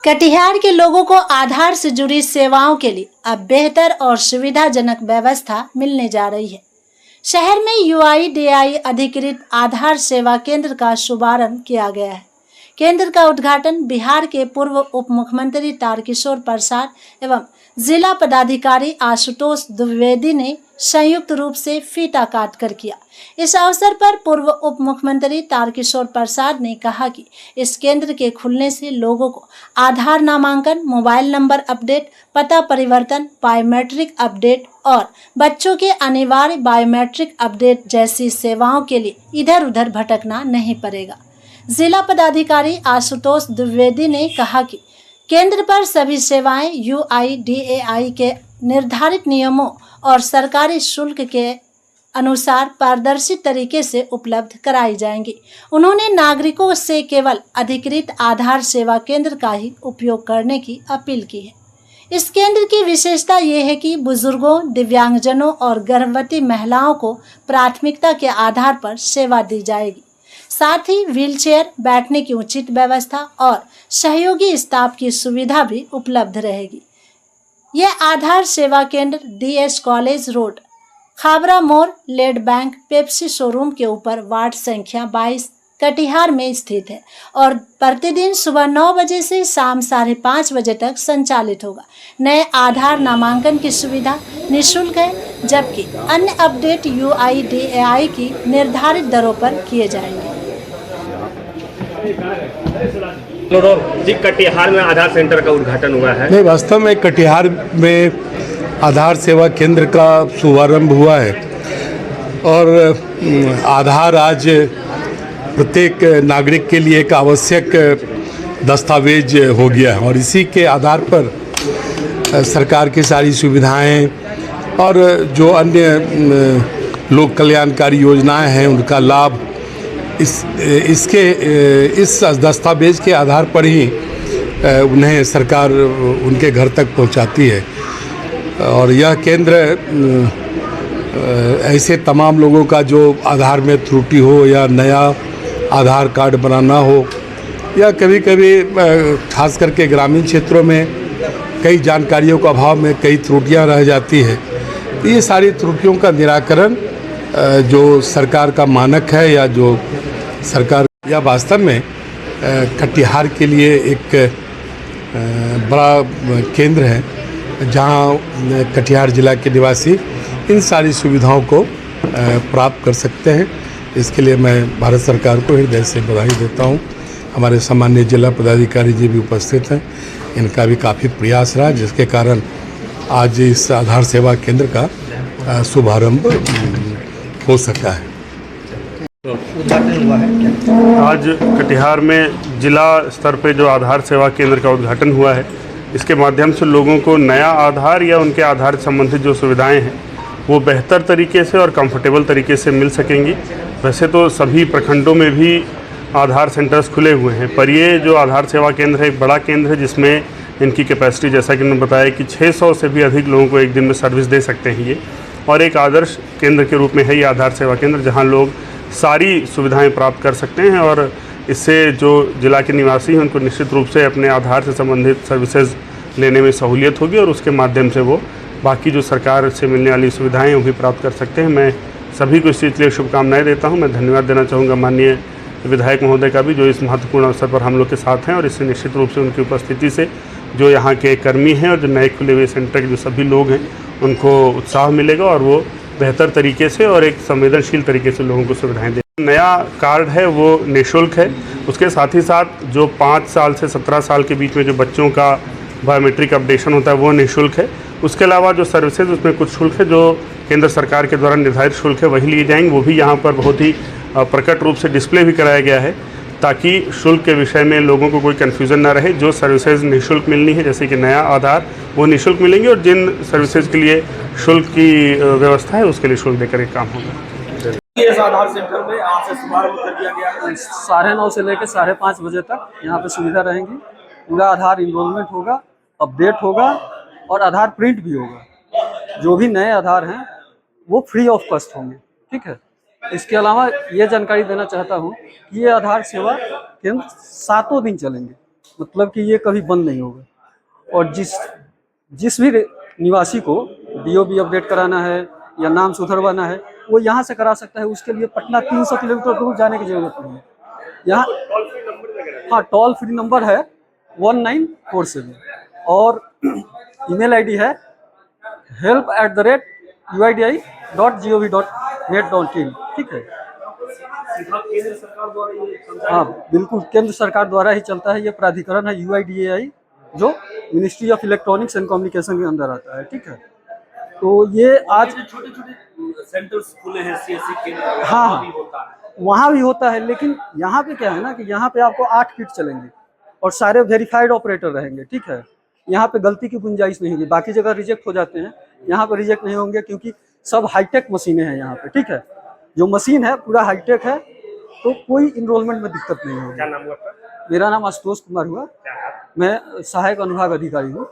कटिहार के लोगों को आधार से जुड़ी सेवाओं के लिए अब बेहतर और सुविधाजनक व्यवस्था मिलने जा रही है। शहर में यूआईडीएआई अधिकृत आधार सेवा केंद्र का शुभारंभ किया गया है। केंद्र का उद्घाटन बिहार के पूर्व उप मुख्यमंत्री तारकिशोर प्रसाद एवं जिला पदाधिकारी आशुतोष द्विवेदी ने संयुक्त रूप से फीता काटकर किया। इस अवसर पर पूर्व उप मुख्यमंत्री तारकिशोर प्रसाद ने कहा कि इस केंद्र के खुलने से लोगों को आधार नामांकन, मोबाइल नंबर अपडेट, पता परिवर्तन, बायोमेट्रिक अपडेट और बच्चों के अनिवार्य बायोमेट्रिक अपडेट जैसी सेवाओं के लिए इधर उधर भटकना नहीं पड़ेगा। जिला पदाधिकारी आशुतोष द्विवेदी ने कहा कि केंद्र पर सभी सेवाएं यूआईडीएआई के निर्धारित नियमों और सरकारी शुल्क के अनुसार पारदर्शी तरीके से उपलब्ध कराई जाएंगी। उन्होंने नागरिकों से केवल अधिकृत आधार सेवा केंद्र का ही उपयोग करने की अपील की है। इस केंद्र की विशेषता ये है कि बुजुर्गों, दिव्यांगजनों और गर्भवती महिलाओं को प्राथमिकता के आधार पर सेवा दी जाएगी। साथ ही व्हीलचेयर, बैठने की उचित व्यवस्था और सहयोगी स्टाफ की सुविधा भी उपलब्ध रहेगी। यह आधार सेवा केंद्र डीएस कॉलेज रोड, खाबरा मोड़, लेड बैंक, पेप्सी शोरूम के ऊपर वार्ड संख्या 22 कटिहार में स्थित है और प्रतिदिन सुबह 9 बजे से शाम 5:30 बजे तक संचालित होगा। नए आधार नामांकन की सुविधा निःशुल्क है, जबकि अन्य अपडेट यूआईडीएआई की निर्धारित दरों पर किए जाएंगे। जी, कटिहार में आधार सेंटर का उद्घाटन हुआ है। नहीं, वास्तव में कटिहार में आधार सेवा केंद्र का शुभारंभ हुआ है और आधार आज प्रत्येक नागरिक के लिए एक आवश्यक दस्तावेज हो गया है और इसी के आधार पर सरकार की सारी सुविधाएं और जो अन्य लोक कल्याणकारी योजनाएं हैं उनका लाभ इस दस्तावेज के आधार पर ही उन्हें सरकार उनके घर तक पहुंचाती है। और यह केंद्र ऐसे तमाम लोगों का जो आधार में त्रुटि हो या नया आधार कार्ड बनाना हो या कभी कभी खास करके ग्रामीण क्षेत्रों में कई जानकारियों का अभाव में कई त्रुटियां रह जाती है, तो ये सारी त्रुटियों का निराकरण जो सरकार का मानक है या जो सरकार या वास्तव में कटिहार के लिए एक बड़ा केंद्र है जहां कटिहार जिला के निवासी इन सारी सुविधाओं को प्राप्त कर सकते हैं। इसके लिए मैं भारत सरकार को हृदय से बधाई देता हूं। हमारे सामान्य जिला पदाधिकारी जी भी उपस्थित हैं, इनका भी काफ़ी प्रयास रहा जिसके कारण आज इस आधार सेवा केंद्र का शुभारंभ हो सका है। उद्घाटन हुआ है आज कटिहार में जिला स्तर पे जो आधार सेवा केंद्र का उद्घाटन हुआ है, इसके माध्यम से लोगों को नया आधार या उनके आधार से संबंधित जो सुविधाएं हैं वो बेहतर तरीके से और कंफर्टेबल तरीके से मिल सकेंगी। वैसे तो सभी प्रखंडों में भी आधार सेंटर्स खुले हुए हैं, पर ये जो आधार सेवा केंद्र है एक बड़ा केंद्र है जिसमें इनकी कैपेसिटी, जैसा कि मैंने बताया, कि 600 से भी अधिक लोगों को एक दिन में सर्विस दे सकते हैं ये। और एक आदर्श केंद्र के रूप में है ये आधार सेवा केंद्र, जहाँ लोग सारी सुविधाएं प्राप्त कर सकते हैं और इससे जो जिला के निवासी हैं उनको निश्चित रूप से अपने आधार से संबंधित सर्विसेज लेने में सहूलियत होगी और उसके माध्यम से वो बाकी जो सरकार से मिलने वाली सुविधाएं वो भी प्राप्त कर सकते हैं। मैं सभी को इस चीज़ के लिए शुभकामनाएं देता हूं। मैं धन्यवाद देना चाहूँगा माननीय विधायक महोदय का भी, जो इस महत्वपूर्ण अवसर पर हम लोग के साथ हैं और इससे निश्चित रूप से उनकी उपस्थिति से जो यहाँ के कर्मी हैं और जो नए खुले हुए सेंटर के जो सभी लोग हैं उनको उत्साह मिलेगा और वो बेहतर तरीके से और एक संवेदनशील तरीके से लोगों को सुविधाएं दे। नया कार्ड है वो निःशुल्क है, उसके साथ ही साथ जो 5 साल से 17 साल के बीच में जो बच्चों का बायोमेट्रिक अपडेशन होता है वो निःशुल्क है। उसके अलावा जो सर्विसेज उसमें कुछ शुल्क है जो केंद्र सरकार के द्वारा निर्धारित शुल्क है वही लिए जाएंगे। वो भी यहाँ पर बहुत ही प्रकट रूप से डिस्प्ले भी कराया गया है ताकि शुल्क के विषय में लोगों को कोई कन्फ्यूज़न ना रहे। जो सर्विसेज निःशुल्क मिलनी है जैसे कि नया आधार वो निःशुल्क मिलेंगे और जिन सर्विसेज के लिए शुल्क की व्यवस्था है उसके लिए शुल्क देकर एक काम होगा। इस आधार सेंटर में आज से शुभारंभ कर दिया गया है। 9:30 से लेकर 5:30 बजे तक यहाँ पे सुविधा रहेंगी। पूरा आधार इनरोलमेंट होगा, अपडेट होगा और आधार प्रिंट भी होगा। जो भी नए आधार हैं वो फ्री ऑफ कॉस्ट होंगे, ठीक है। इसके अलावा ये जानकारी देना चाहता हूँ कि ये आधार सेवा केंद्र 7 दिन चलेंगे, मतलब कि ये कभी बंद नहीं होगा। और जिस भी निवासी को डीओबी अपडेट कराना है या नाम सुधरवाना है, वो यहाँ से करा सकता है। उसके लिए पटना 300 किलोमीटर दूर जाने की जरूरत नहीं है। यहाँ हाँ, टोल फ्री नंबर है 1947 और ईमेल आईडी है help@uidi.gov.net.in। ठीक है, केंद्र सरकार द्वारा ये हाँ बिल्कुल, केंद्र सरकार द्वारा ही चलता है। ये प्राधिकरण है UIDAI, जो ministry of electronics and communication के अंदर आता है। ठीक है, तो ये आज छोटे छोटे सेंटर्स खुले हैं CSC केंद्र, हाँ वहाँ भी होता है। वहाँ भी होता है, लेकिन यहाँ पे क्या है ना कि यहाँ पे आपको 8 फीट चलेंगे और सारे वेरीफाइड ऑपरेटर रहेंगे। ठीक है, यहाँ पे गलती की गुंजाइश नहीं होगी। बाकी जगह रिजेक्ट हो जाते हैं, यहाँ पे रिजेक्ट नहीं होंगे क्योंकि सब हाईटेक मशीनें हैं यहाँ पे। ठीक है, जो मशीन है पूरा हाईटेक है, तो कोई इनरोलमेंट में दिक्कत नहीं होगी। क्या नाम हुआ? मेरा नाम आशुतोष कुमार हुआ, मैं सहायक अनुभाग अधिकारी हूँ।